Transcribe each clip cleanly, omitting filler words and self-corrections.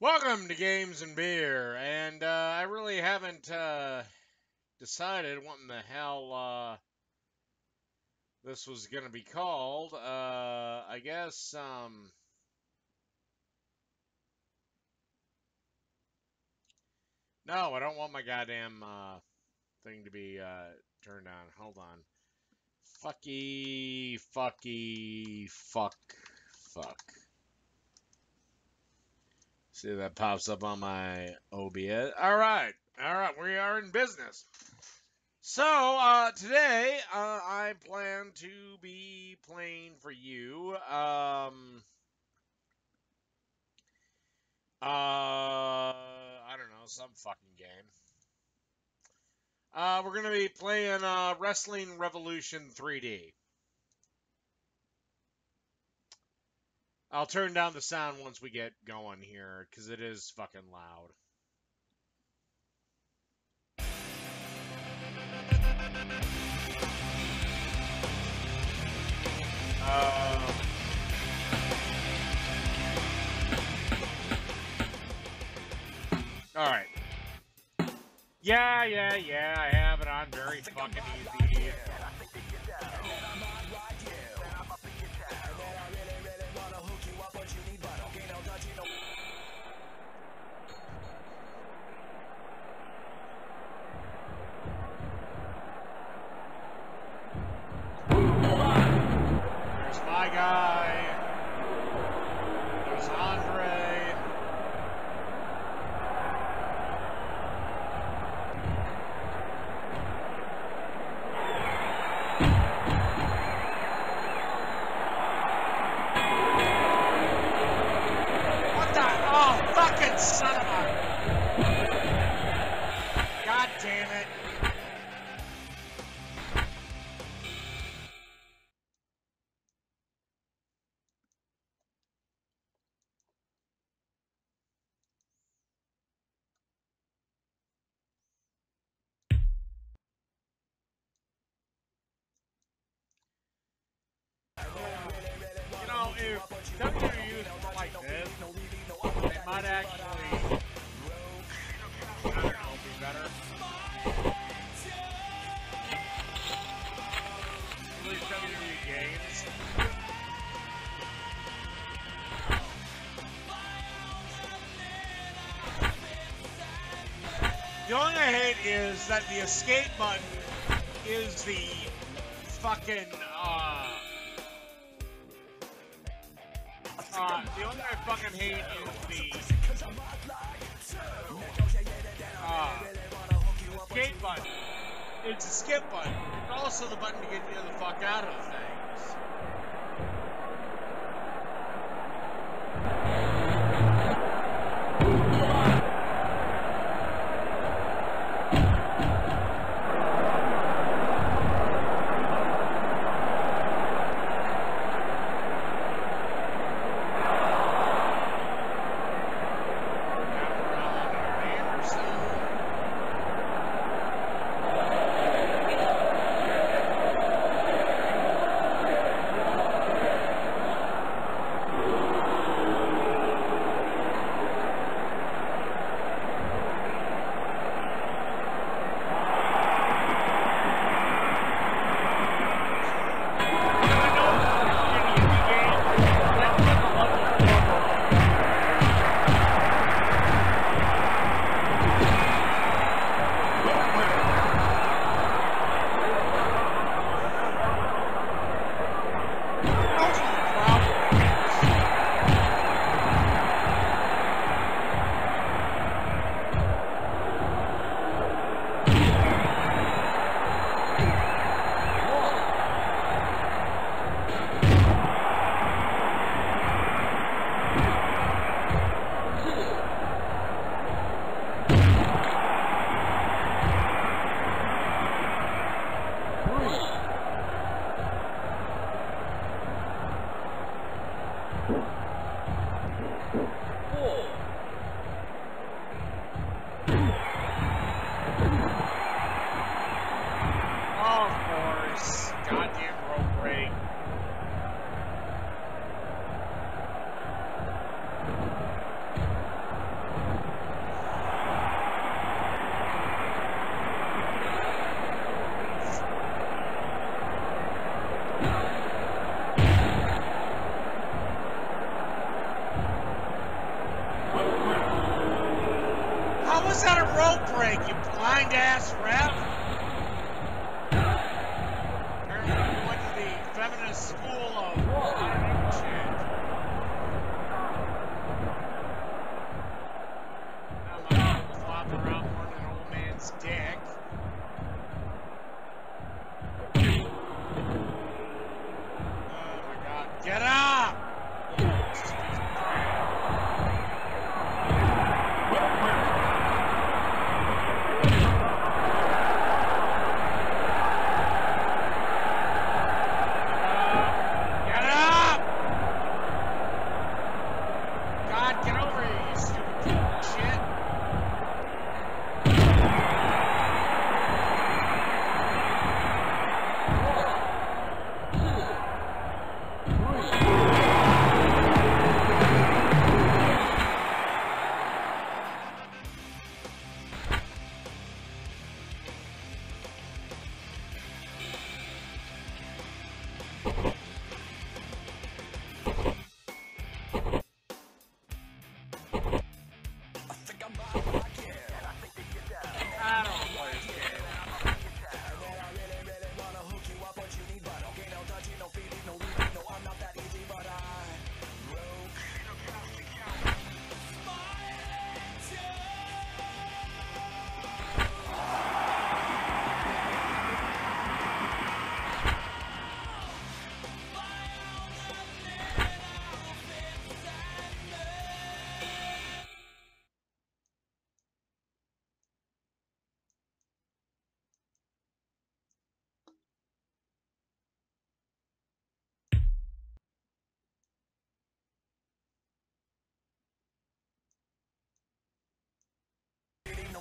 Welcome to Games and Beer, and I really haven't decided what in the hell this was going to be called. I guess, no, I don't want my goddamn thing to be turned on. Hold on. Fuck. See, that pops up on my OBS. All right, we are in business. So, today, I plan to be playing for you, I don't know, some fucking game. We're gonna be playing, Wrestling Revolution 3D. I'll turn down the sound once we get going here, because it is fucking loud. Alright. Yeah, I have it on very fucking easy. There's my guy. There's Andre. Fucking son of a... God damn it. You know, if WWE used more like this, they might actually, I don't know, be better. At least WWE games. The only thing I hate is that the escape button is the fucking, the only thing I fucking hate is the escape button. It's a skip button. It's also the button to get you the fuck out of things. break, you blind ass rep. Apparently you went to the feminist school of shit. Now my people flopping around more than an old man's dick. Oh my god, get up!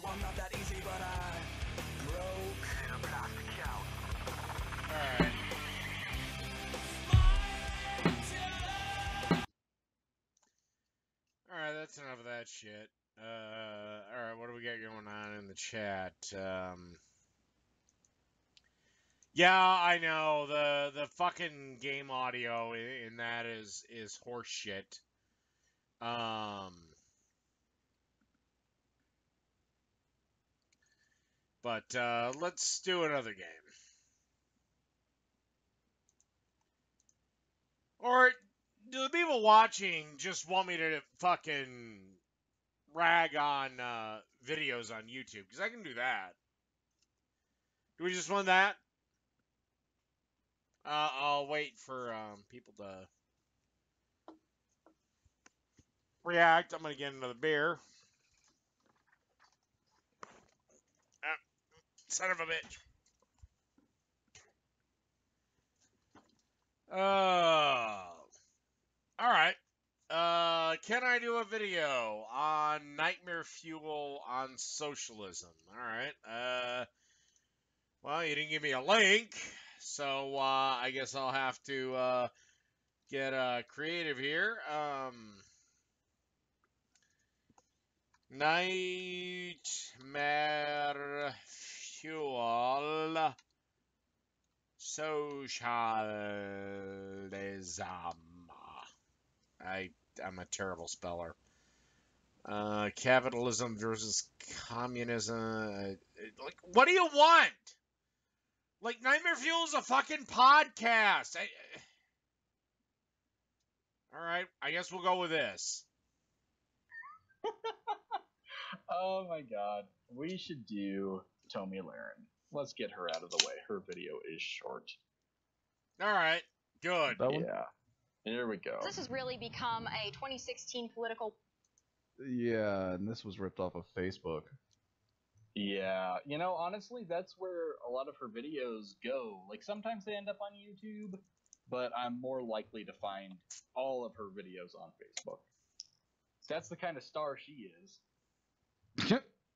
I'm not that easy, but I broke in a plastic couch. Alright. Alright, that's enough of that shit. Alright, what do we got going on in the chat? Yeah, I know, the fucking game audio in that is horse shit. But let's do another game. Or do the people watching just want me to fucking rag on videos on YouTube? Because I can do that. Do we just want that? I'll wait for people to react. I'm going to get another beer. Son of a bitch. Alright. Can I do a video on Nightmare Fuel on socialism? Alright. Well, you didn't give me a link, so I guess I'll have to get creative here. Nightmare Fuel Socialism. I'm a terrible speller. Capitalism versus communism. Like, what do you want? Like, Nightmare Fuel is a fucking podcast. All right, I guess we'll go with this. Oh my god. We should do Tomi Lahren. Let's get her out of the way. Her video is short. All right, good. Yeah. Here we go. This has really become a 2016 political... Yeah, and this was ripped off of Facebook. Yeah, you know, honestly, that's where a lot of her videos go. Like, sometimes they end up on YouTube, but I'm more likely to find all of her videos on Facebook. That's the kind of star she is.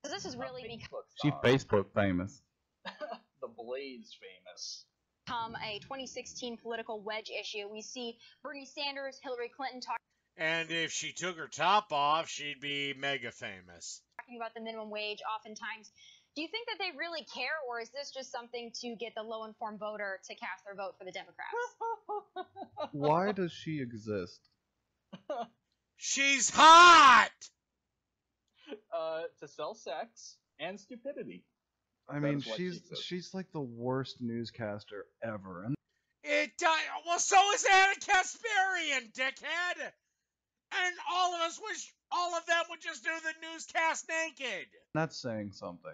This is really She's Facebook famous. The Blaze famous. Become a 2016 political wedge issue. We see Bernie Sanders, Hillary Clinton talking And if she took her top off, she'd be mega famous. About the minimum wage oftentimes. Do you think that they really care, or is this just something to get the low-informed voter to cast their vote for the Democrats? Why does she exist? She's hot! To sell sex and stupidity. I That mean, is what she says. she's like the worst newscaster ever, and Well, so is Anna Kasparian, dickhead. And all of us wish all of them would just do the newscast naked. that's saying something.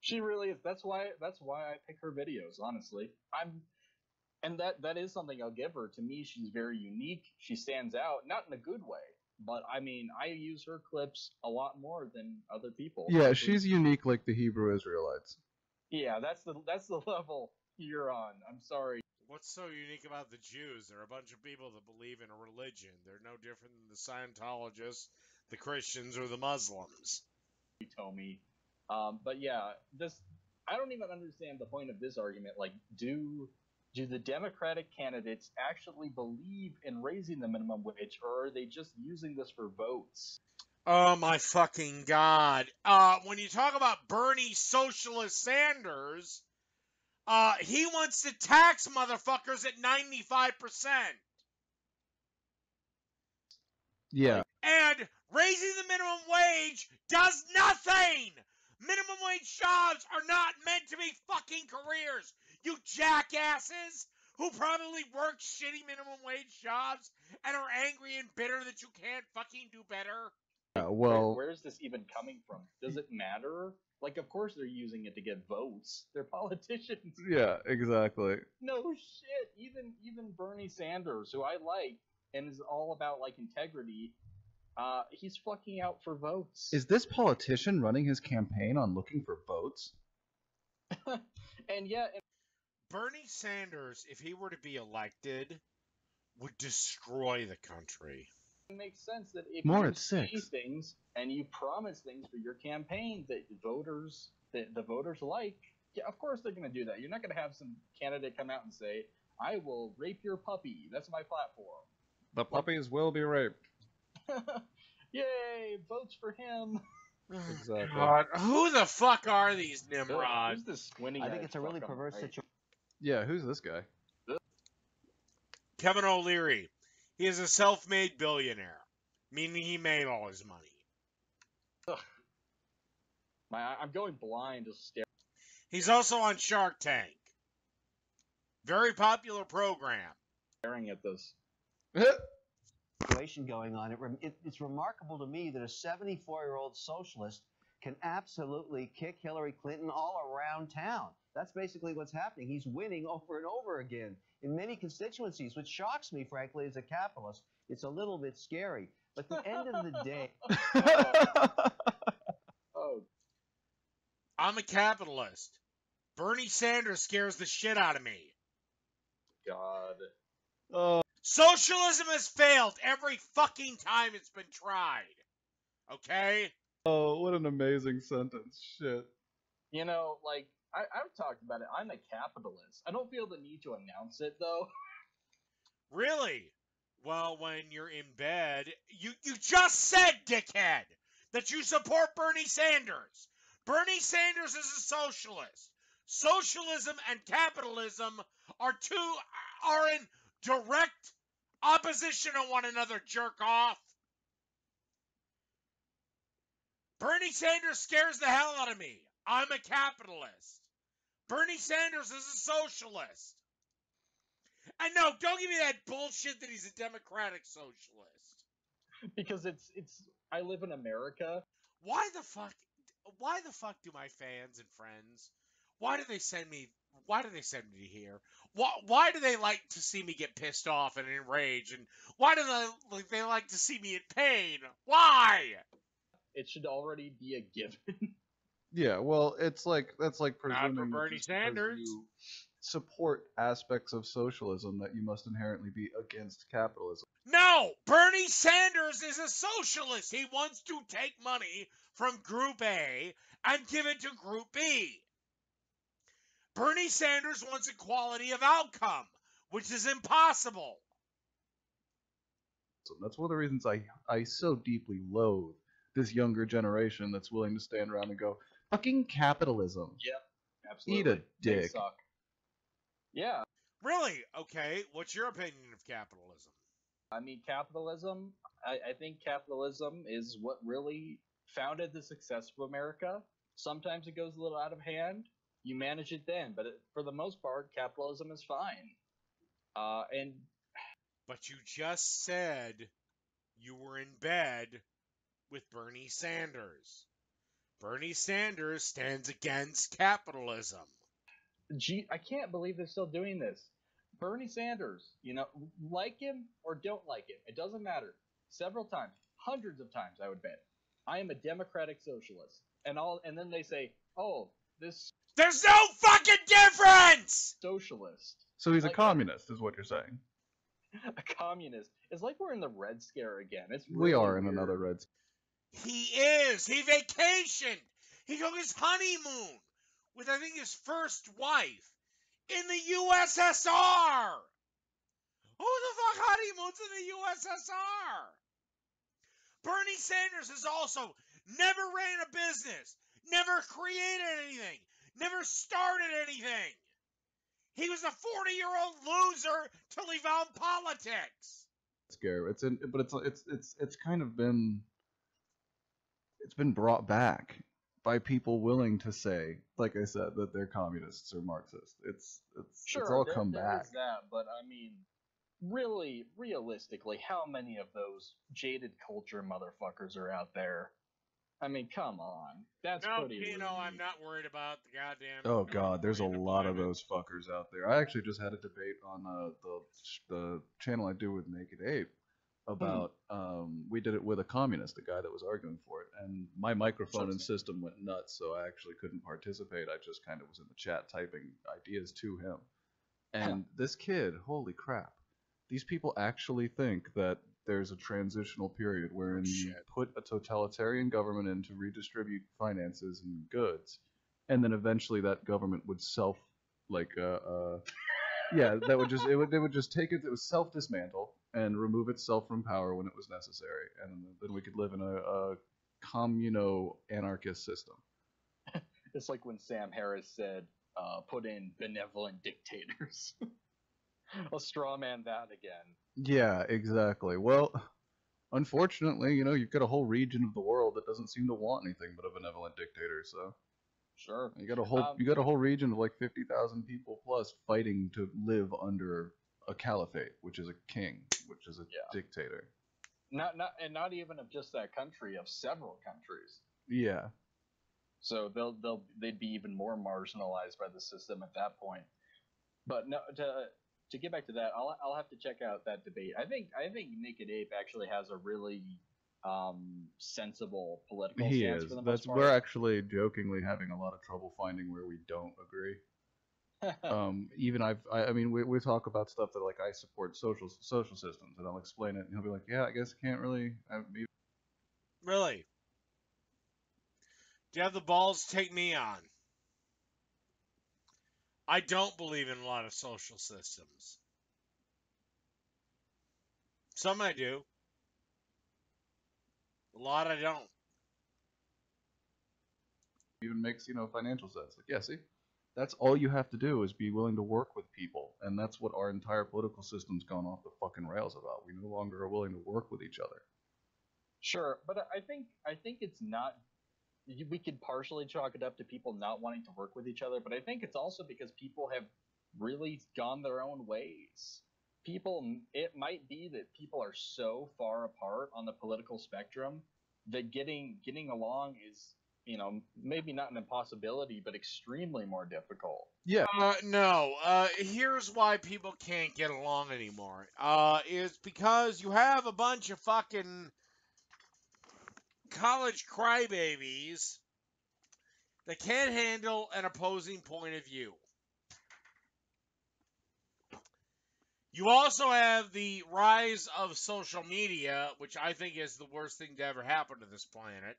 She really is. That's why I pick her videos. Honestly, and that is something I'll give her. To me, she's very unique. She stands out, not in a good way, but I mean, I use her clips a lot more than other people. Yeah, she's unique like the Hebrew Israelites. Yeah, that's the level you're on. I'm sorry. What's so unique about the Jews? They're a bunch of people that believe in a religion. They're no different than the Scientologists, the Christians, or the Muslims. Tommy. But yeah, I don't even understand the point of this argument. Like, do the Democratic candidates actually believe in raising the minimum wage, or are they just using this for votes? Oh my fucking god. When you talk about Bernie Socialist Sanders, he wants to tax motherfuckers at 95%. Yeah, And raising the minimum wage does nothing! Minimum wage jobs are not meant to be fucking careers, you jackasses who probably work shitty minimum wage jobs and are angry and bitter that you can't fucking do better. well, Where is this even coming from? Does it matter? Like, of course they're using it to get votes. They're politicians. yeah, exactly. No shit. Even Bernie Sanders, who I like and is all about like integrity, he's fucking out for votes. Is this politician running his campaign on looking for votes? And yeah, Bernie Sanders, if he were to be elected, would destroy the country. it makes sense that if More you at say 6. things and you promise things for your campaign that the voters like, yeah, of course they're going to do that. You're not going to have some candidate come out and say, "I will rape your puppy. That's my platform." The puppies will be raped. Yay! Votes for him. Exactly. God, who the fuck are these Nimrods? Who's this squinty? I think it's a really perverse situation. Yeah, who's this guy? Kevin O'Leary. He is a self-made billionaire, meaning he made all his money. I'm going blind just He's also on Shark Tank. Very popular program. staring at this. Situation going on. It's remarkable to me that a 74-year-old socialist can absolutely kick Hillary Clinton all around town. That's basically what's happening. He's winning over and over again in many constituencies, which shocks me, frankly, as a capitalist. It's a little bit scary. But at the end of the day... Oh, I'm a capitalist. Bernie Sanders scares the shit out of me. God. Oh, Socialism has failed every fucking time it's been tried. Okay? oh, what an amazing sentence. Shit. You know, like, I've talked about it. I'm a capitalist. I don't feel the need to announce it, though. Really? Well, when you're in bed, you just said, dickhead, that you support Bernie Sanders. Bernie Sanders is a socialist. Socialism and capitalism are in direct opposition to one another, jerk off. Bernie Sanders scares the hell out of me. I'm a capitalist. Bernie Sanders is a socialist. And no, don't give me that bullshit that he's a democratic socialist. Because I live in America. Why the fuck do my fans and friends, why do they send me here? Why do they like to see me get pissed off and enraged? And why do they like to see me in pain? Why? It should already be a given. Yeah, well, that's like Not for presuming that Bernie just because Sanders. you support aspects of socialism that you must inherently be against capitalism. No, Bernie Sanders is a socialist. He wants to take money from Group A and give it to Group B. Bernie Sanders wants equality of outcome, which is impossible. So that's one of the reasons I so deeply loathe this younger generation that's willing to stand around and go, fucking capitalism. Absolutely. Eat a They dick. suck. Yeah. Really? Okay, what's your opinion of capitalism? I mean, capitalism, I think capitalism is what really founded the success of America. Sometimes it goes a little out of hand. You manage it then, but for the most part, capitalism is fine. And But you just said you were in bed with Bernie Sanders. Bernie Sanders stands against capitalism. gee, I can't believe they're still doing this. Bernie Sanders, like him or don't like him, it doesn't matter. Several times, hundreds of times, I would bet. I am a democratic socialist, and then they say, "Oh, this There's no fucking difference! socialist, So he's a Like- communist, is what you're saying. a communist." It's like we're in the Red Scare again. It's We really are in weird. another red. He is. He vacationed. He took his honeymoon with, I think, his first wife in the USSR. Who the fuck honeymoons in the USSR? Bernie Sanders has also never ran a business, never created anything, never started anything. He was a 40-year-old loser till he found politics. Scare. It's kind of been brought back by people willing to say, like I said, that they're communists or Marxists. It's all come there back. is that, but I mean, really, realistically, how many of those jaded culture motherfuckers are out there? I mean, come on. That's No, pretty you know, rude. I'm not worried about the goddamn. Oh God, there's a lot of unemployment. those fuckers out there. I actually just had a debate on the channel I do with Naked Ape about we did it with a communist, a guy that was arguing for it, and my microphone and system went nuts, so I actually couldn't participate. I just kind of was in the chat typing ideas to him. And this kid, holy crap, these people actually think that there's a transitional period wherein you Shit. put a totalitarian government in to redistribute finances and goods, and then eventually that government would that would just they would just take it would self dismantle and remove itself from power when it was necessary, and then we could live in a communo anarchist system. It's like when Sam Harris said, put in benevolent dictators. I'll straw man that again. Yeah, exactly. Well, unfortunately, you've got a whole region of the world that doesn't seem to want anything but a benevolent dictator. So Sure. you got a whole region of like 50,000 people plus fighting to live under a caliphate, which is a king, which is a dictator. Not even of just that country, of several countries. Yeah. So they'd be even more marginalized by the system at that point. But no, to get back to that, I'll have to check out that debate. I think Naked Ape actually has a really sensible political He stance is. for the most part. We're actually jokingly having a lot of trouble finding where we don't agree. Even I mean, we talk about stuff that like I support social systems, and I'll explain it, and he'll be like, "Yeah, I guess I can't really." Really? Do you have the balls to take me on? I don't believe in a lot of social systems. Some I do. A lot I don't. Even makes financial sense. Like, yeah, see, that's all you have to do is be willing to work with people, and that's what our entire political system's gone off the fucking rails about. We no longer are willing to work with each other. Sure, but I think it's not. We could partially chalk it up to people not wanting to work with each other, but I think it's also because people have really gone their own ways. It might be that people are so far apart on the political spectrum that getting along is, maybe not an impossibility, but extremely more difficult. Yeah. No. Here's why people can't get along anymore. Is because you have a bunch of fucking college crybabies that can't handle an opposing point of view. You also have the rise of social media, which I think is the worst thing to ever happen to this planet.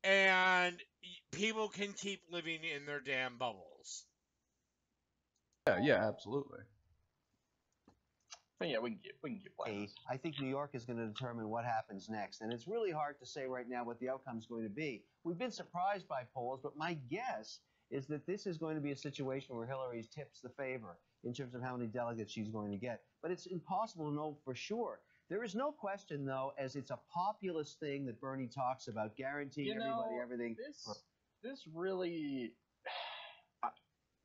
And people can keep living in their damn bubbles. Yeah, absolutely. But yeah, we can get plans. I think New York is going to determine what happens next, and it's really hard to say right now what the outcome is going to be. We've been surprised by polls, but my guess is that this is going to be a situation where Hillary tips the favor in terms of how many delegates she's going to get. But it's impossible to know for sure. There is no question, though, as it's a populist thing that Bernie talks about, guaranteeing everybody everything. This really,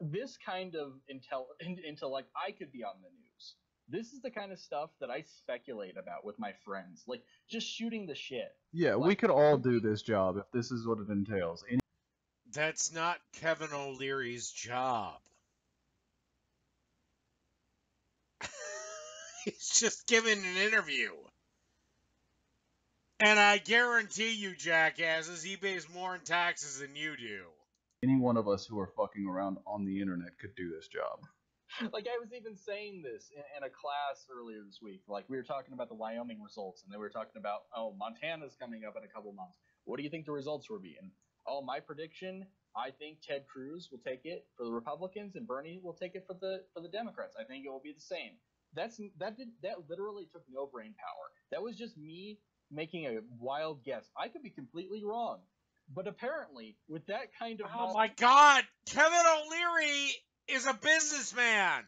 this kind of intellect, I could be on the news. This is the kind of stuff that I speculate about with my friends, like just shooting the shit. Yeah, like, we could all do this job if this is what it entails. That's not Kevin O'Leary's job. He's just giving an interview. And I guarantee you, jackasses, he pays more in taxes than you do. Any one of us who are fucking around on the internet could do this job. Like, I was even saying this in a class earlier this week. Like, we were talking about the Wyoming results, and they were talking about, oh, Montana's coming up in a couple months. What do you think the results will be? And, oh, my prediction, I think Ted Cruz will take it for the Republicans, and Bernie will take it for the Democrats. I think it will be the same. That literally took no brain power. That was just me making a wild guess. I could be completely wrong. But apparently, with that kind of... Oh my God! Kevin O'Leary is a businessman!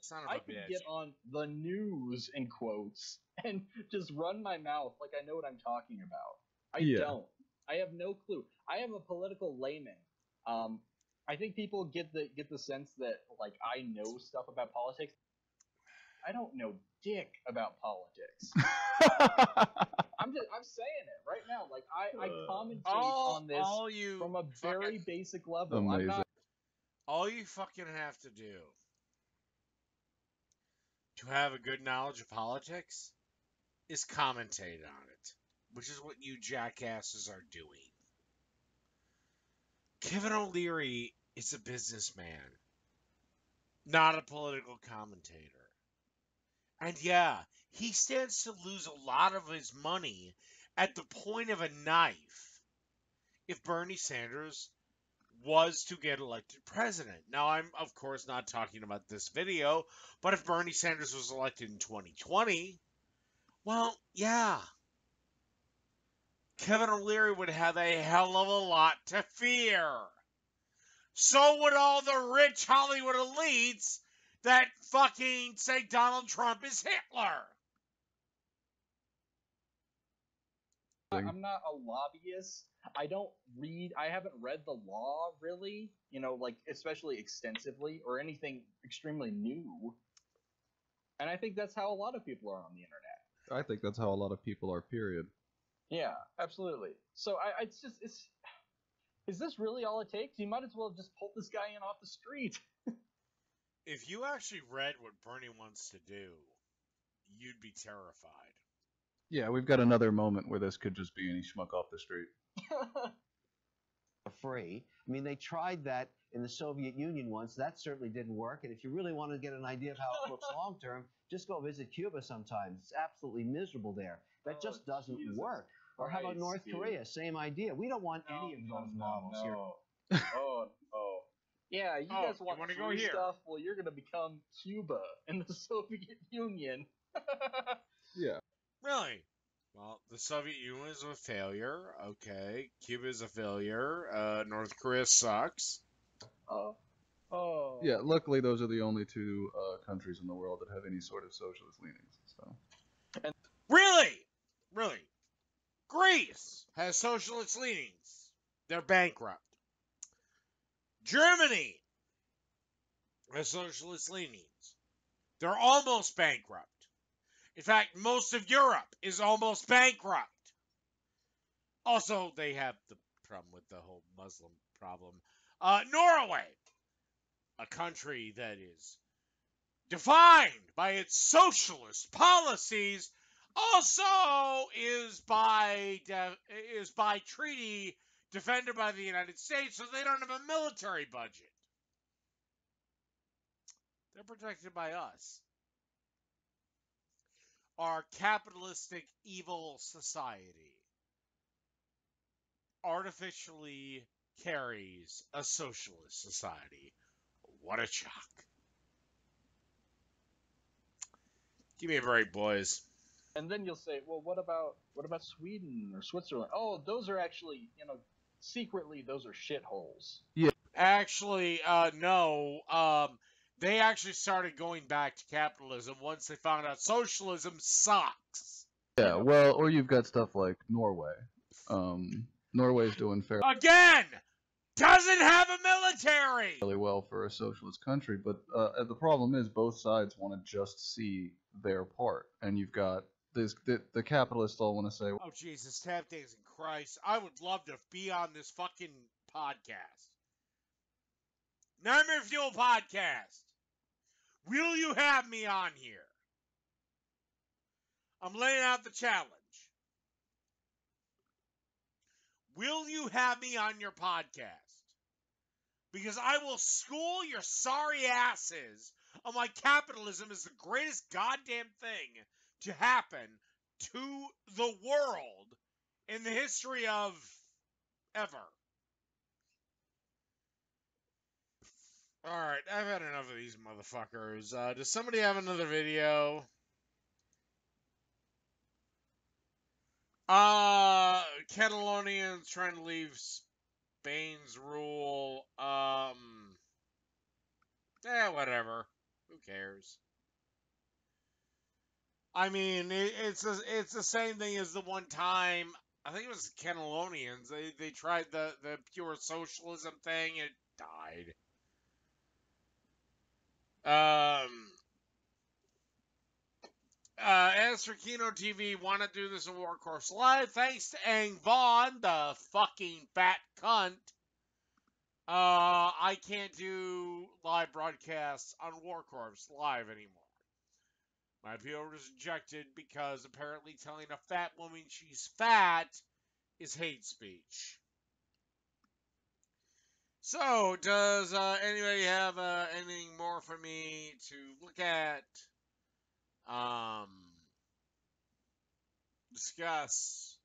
Son of a I bitch. could get on the news, in quotes, and just run my mouth like I know what I'm talking about. I don't. I have no clue. I am a political layman. I think people get the sense that, like, I know stuff about politics. I don't know dick about politics. I'm saying it right now. Like, I commentate on this from a very basic level. Amazing. All you fucking have to do to have a good knowledge of politics is commentate on it, which is what you jackasses are doing. Kevin O'Leary is a businessman, not a political commentator. And yeah, he stands to lose a lot of his money at the point of a knife if Bernie Sanders was to get elected president. Now, I'm, of course, not talking about this video, but if Bernie Sanders was elected in 2020, well, yeah, Kevin O'Leary would have a hell of a lot to fear. So would all the rich Hollywood elites that fucking say Donald Trump is Hitler. I'm not a lobbyist. I haven't read the law really, like especially extensively or anything extremely new. And I think that's how a lot of people are on the internet. I think that's how a lot of people are, period. Yeah, absolutely. So is this really all it takes? You might as well just pull this guy in off the street. If you actually read what Bernie wants to do, you'd be terrified. Yeah, we've got another moment where this could just be any schmuck off the street. Free. I mean, they tried that in the Soviet Union once. That certainly didn't work. And if you really want to get an idea of how it looks long term, just go visit Cuba sometime. It's absolutely miserable there. That just doesn't work. Or how about North Korea? Same idea. We don't want any of those models here. Oh. Yeah, you guys want to free go here? stuff? Well, you're going to become Cuba in the Soviet Union. Yeah. Really? Well, the Soviet Union is a failure. Okay. Cuba is a failure. North Korea sucks. Oh. Yeah, luckily those are the only two countries in the world that have any sort of socialist leanings. So. Really? Really? Greece has socialist leanings. They're bankrupt. Germany has socialist leanings. They're almost bankrupt. In fact, most of Europe is almost bankrupt. Also, they have the problem with the whole Muslim problem. Norway, a country that is defined by its socialist policies, also is by treaty defended by the United States, so they don't have a military budget. They're protected by us. Our capitalistic evil society artificially carries a socialist society. What a shock. Give me a break, boys. And then you'll say, well, what about Sweden or Switzerland? Oh, those are actually, secretly those are shitholes. Actually, no. they actually started going back to capitalism once they found out socialism sucks. Yeah, well, or you've got stuff like Norway. Norway's doing Again, doesn't have a military. fairly well for a socialist country, but the problem is both sides want to just see their part, and you've got the capitalists all want to say, Oh Jesus, tap dancing Christ! I would love to be on this fucking podcast. Nightmare Fuel podcast. Will you have me on here? I'm laying out the challenge. Will you have me on your podcast? Because I will school your sorry asses on why capitalism is the greatest goddamn thing to happen to the world in the history of ever. Alright, I've had enough of these motherfuckers. Does somebody have another video? Catalonians trying to leave Spain's rule. Whatever. Who cares? I mean, it's the same thing as the one time, I think it was Catalonians. They tried the pure socialism thing, and it died. As for Kino TV, want to do this in War Corps Live, thanks to Ang Vaughn, the fucking fat cunt. I can't do live broadcasts on War Corps Live anymore. My appeal was rejected because apparently telling a fat woman she's fat is hate speech. So, does anybody have anything more for me to look at? Discuss.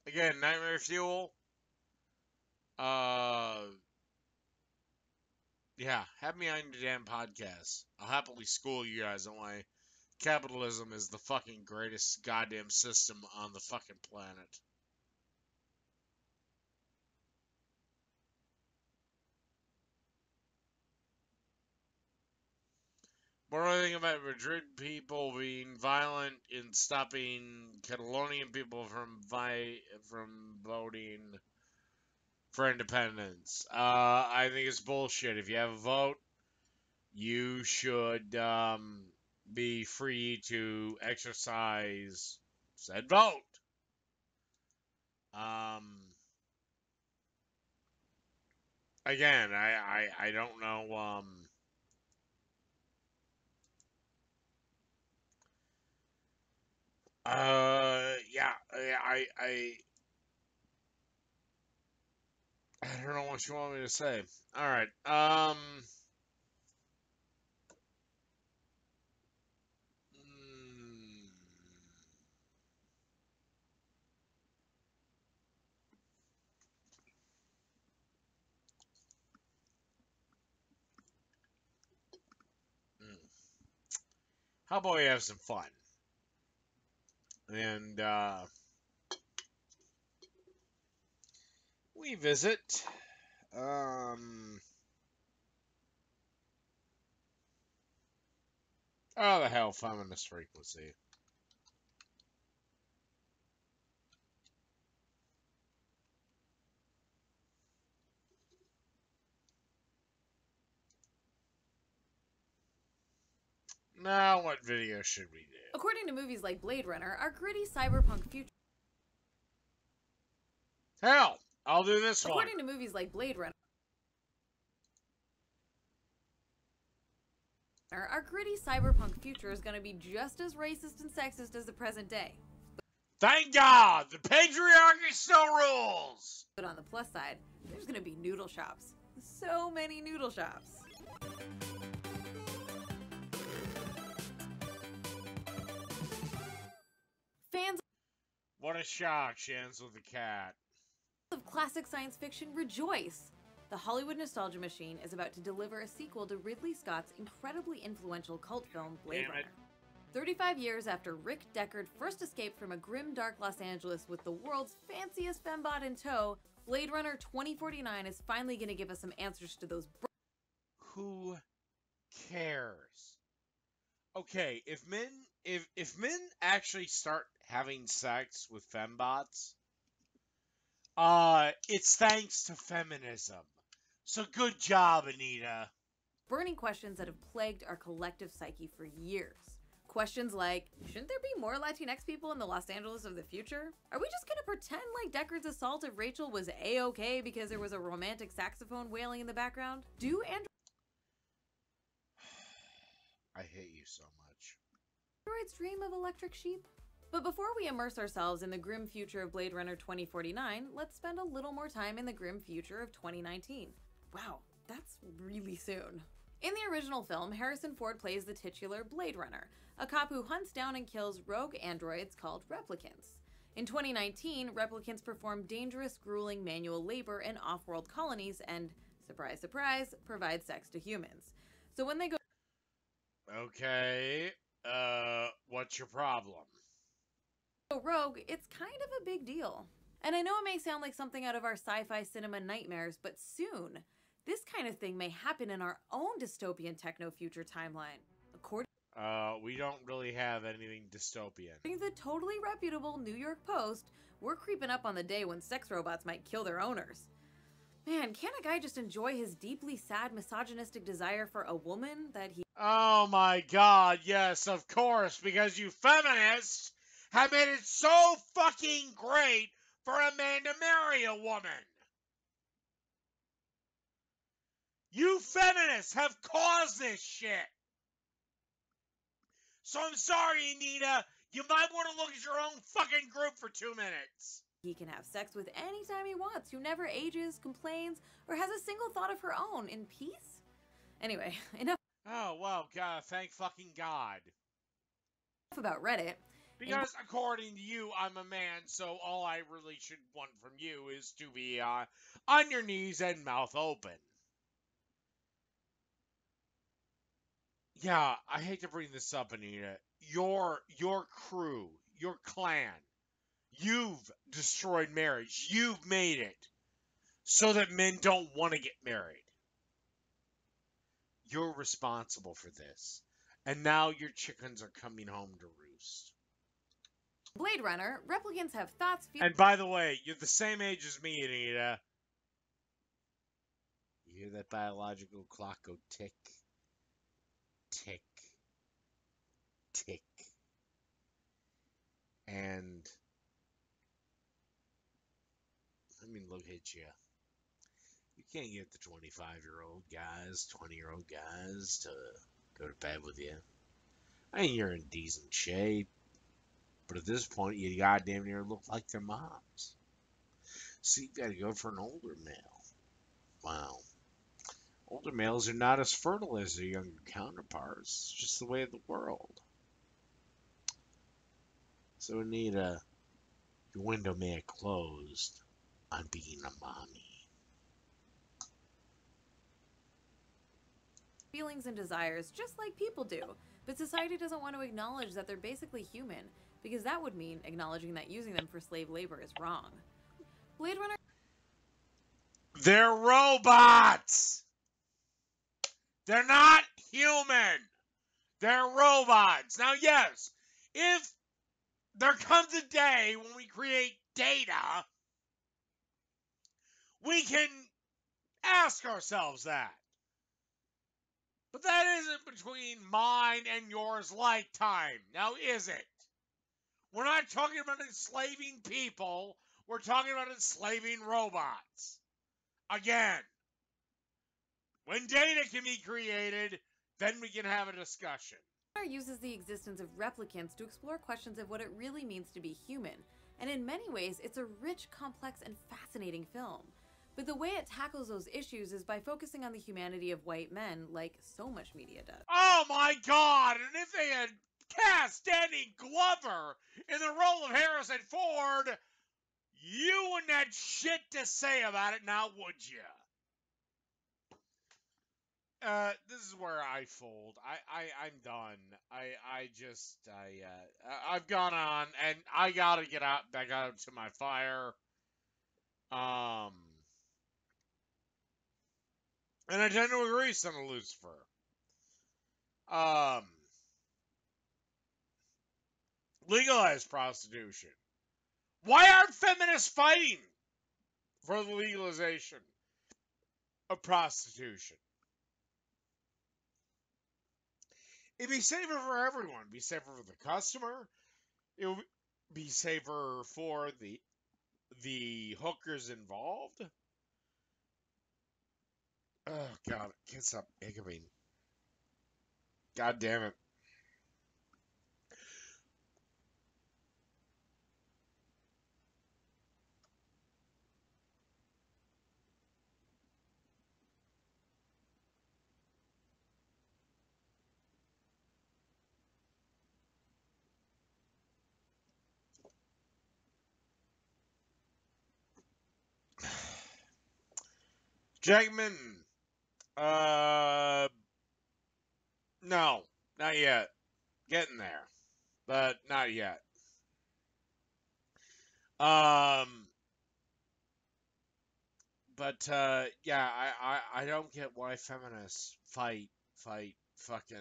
Again, Nightmare Fuel. Yeah, have me on your damn podcast. I'll happily school you guys on why capitalism is the fucking greatest goddamn system on the fucking planet. What do I think about Madrid people being violent in stopping Catalonian people from voting for independence? I think it's bullshit. If you have a vote, you should be free to exercise said vote. Again, I don't know. Yeah, I don't know what you want me to say. All right. How about we have some fun? And we visit oh, the hell, feminist frequency. Now, what video should we do? According to movies like Blade Runner, our gritty cyberpunk future. Hell, I'll do this one. According to movies like Blade Runner, our gritty cyberpunk future is going to be just as racist and sexist as the present day. Thank God, the patriarchy still rules. But on the plus side, there's going to be noodle shops. So many noodle shops. Fans What a shock, she ends with a cat. of classic science fiction rejoice. The Hollywood Nostalgia Machine is about to deliver a sequel to Ridley Scott's incredibly influential cult film Blade Damn it. Runner. 35 years after Rick Deckard first escaped from a grim, dark Los Angeles with the world's fanciest fembot in tow, Blade Runner 2049 is finally going to give us some answers to those. Who cares? Okay, if men actually start having sex with fembots, it's thanks to feminism. So good job, Anita. Burning questions that have plagued our collective psyche for years. Questions like, shouldn't there be more Latinx people in the Los Angeles of the future? Are we just gonna pretend like Deckard's assault of Rachel was a-okay because there was a romantic saxophone wailing in the background? Do I hate you so much. androids dream of electric sheep? But before we immerse ourselves in the grim future of Blade Runner 2049, let's spend a little more time in the grim future of 2019. Wow, that's really soon. In the original film, Harrison Ford plays the titular Blade Runner, a cop who hunts down and kills rogue androids called replicants. In 2019, replicants perform dangerous, grueling manual labor in off-world colonies and, surprise, surprise, provide sex to humans. So when they go Okay, what's your problem? rogue, it's kind of a big deal. And I know it may sound like something out of our sci-fi cinema nightmares, but soon, this kind of thing may happen in our own dystopian techno-future timeline. According We don't really have anything dystopian. to the totally reputable New York Post, we're creeping up on the day when sex robots might kill their owners. Man, can't a guy just enjoy his deeply sad misogynistic desire for a woman that he... Oh my god, yes, of course, because you feminists have made it so fucking great for a man to marry a woman. You feminists have caused this shit. So I'm sorry, Anita. You might want to look at your own fucking group for 2 minutes. He can have sex with anytime he wants, who never ages, complains, or has a single thought of her own in peace? Anyway, enough Oh, well, God, thank fucking God. about Reddit. Because according to you, I'm a man, so all I really should want from you is to be on your knees and mouth open. Yeah, I hate to bring this up, Anita. Your crew, your clan, you've destroyed marriage. You've made it so that men don't want to get married. You're responsible for this. And now your chickens are coming home to roost. Blade Runner, replicants have thoughts, And by the way, you're the same age as me, Anita. You hear that biological clock go tick, tick, tick. And I mean, look at you. You can't get the 25-year-old guys, 20-year-old guys to go to bed with you. I mean, you're in decent shape. But at this point, you goddamn near look like their moms. So you gotta go for an older male. Wow. Older males are not as fertile as their younger counterparts. It's just the way of the world. So Anita, your window may have closed on being a mommy. feelings and desires just like people do, but society doesn't want to acknowledge that they're basically human, because that would mean acknowledging that using them for slave labor is wrong. Blade Runner... They're robots! They're not human! They're robots! Now, yes, if there comes a day when we create data, we can ask ourselves that. But that isn't between mine and yours lifetime. Now, is it? We're not talking about enslaving people. We're talking about enslaving robots. Again, when data can be created, then we can have a discussion. uses the existence of replicants to explore questions of what it really means to be human, and in many ways it's a rich, complex, and fascinating film. But the way it tackles those issues is by focusing on the humanity of white men, like so much media does. Oh my god, and if they had cast Danny Glover in the role of Harrison Ford, you wouldn't have shit to say about it now, would you? This is where I fold. I'm done. I've gone on, and I gotta get out back out to my fire. And I tend to agree, son of Lucifer. Legalize prostitution. Why aren't feminists fighting for the legalization of prostitution? It'd be safer for everyone. It'd be safer for the customer. It would be safer for the hookers involved. Oh God, can't stop hiccuping. God damn it. Jackman, no, not yet. Getting there, but not yet. Um, but yeah, I don't get why feminists fight fucking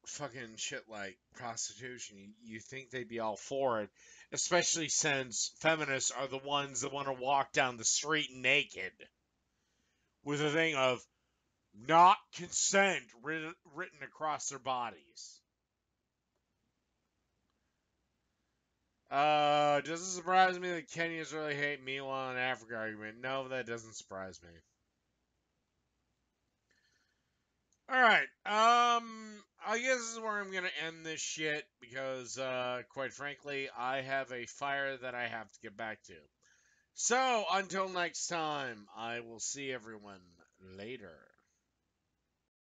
fucking shit like prostitution. You think they'd be all for it, especially since feminists are the ones that want to walk down the street naked with a thing of not consent written across their bodies. Does it surprise me that Kenyans really hate Meanwhile in Africa argument? No, that doesn't surprise me. Alright, I guess this is where I'm gonna end this shit because, quite frankly, I have a fire that I have to get back to. So, until next time, I will see everyone later.